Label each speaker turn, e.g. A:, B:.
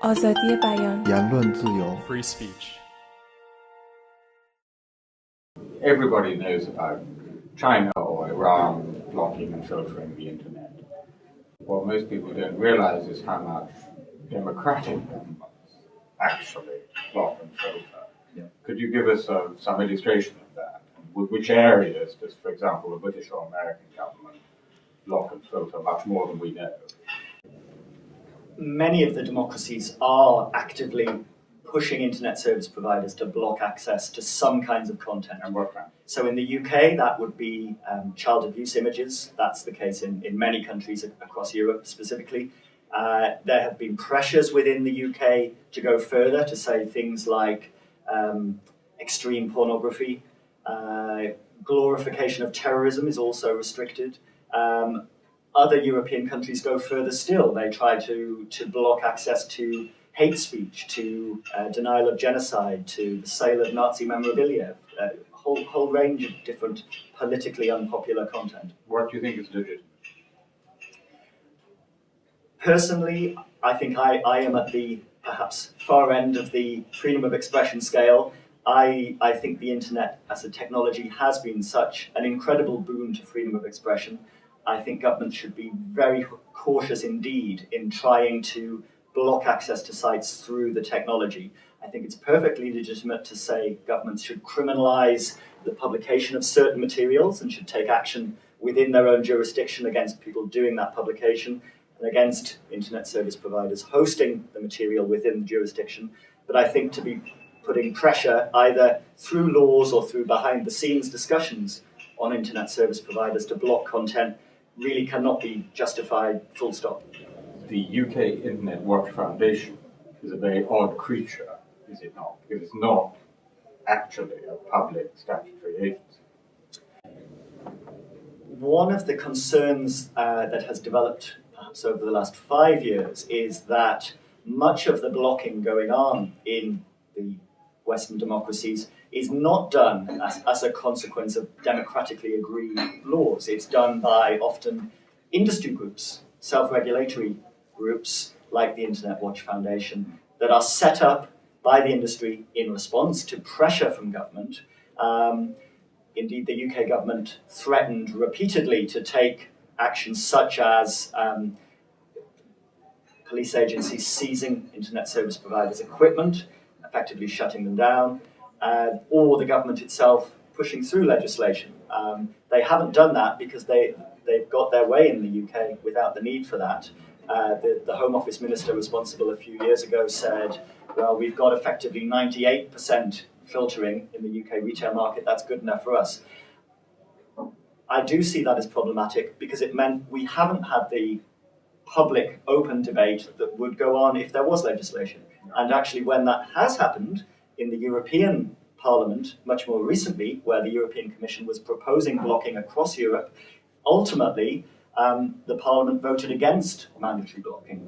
A: آزادی بیان
B: 言论自由
C: free speech.
D: Everybody knows about China or Iran blocking and filtering the internet. What most people don't realize is how much democratic governments actually block and filter. Could you give us some illustration of that? Which areas does, for example, the British or American government block and filter much more than we know?
E: Many of the democracies are actively pushing internet service providers to block access to some kinds of content.
D: And what kind?
E: So in the UK, that would be child abuse images. That's the case in many countries across Europe specifically. There have been pressures within the UK to go further, to say things like extreme pornography, glorification of terrorism is also restricted. Other European countries go further still. They try to block access to hate speech, to denial of genocide, to the sale of Nazi memorabilia, a whole range of different politically unpopular content.
D: What do you think is legitimate?
E: Personally, I think I am at the perhaps far end of the freedom of expression scale. I think the internet as a technology has been such an incredible boon to freedom of expression. I think governments should be very cautious indeed in trying to block access to sites through the technology. I think it's perfectly legitimate to say governments should criminalize the publication of certain materials and should take action within their own jurisdiction against people doing that publication and against internet service providers hosting the material within the jurisdiction. But I think to be putting pressure either through laws or through behind the scenes discussions on internet service providers to block content really cannot be justified, full stop.
D: The UK Internet Watch Foundation is a very odd creature, is it not? Because it's not actually a public statutory agency.
E: One of the concerns that has developed perhaps over the last 5 years is that much of the blocking going on in the Western democracies is not done as a consequence of democratically agreed laws. It's done by often industry groups, self-regulatory groups like the Internet Watch Foundation that are set up by the industry in response to pressure from government. Indeed, the UK government threatened repeatedly to take actions such as police agencies seizing internet service providers' equipment, effectively shutting them down, or the government itself pushing through legislation. They haven't done that because they've got their way in the UK without the need for that. The Home Office Minister responsible a few years ago said, well, we've got effectively 98% filtering in the UK retail market, that's good enough for us. I do see that as problematic because it meant we haven't had the public open debate that would go on if there was legislation. And actually when that has happened in the European Parliament, much more recently, where the European Commission was proposing blocking across Europe, ultimately the Parliament voted against mandatory blocking.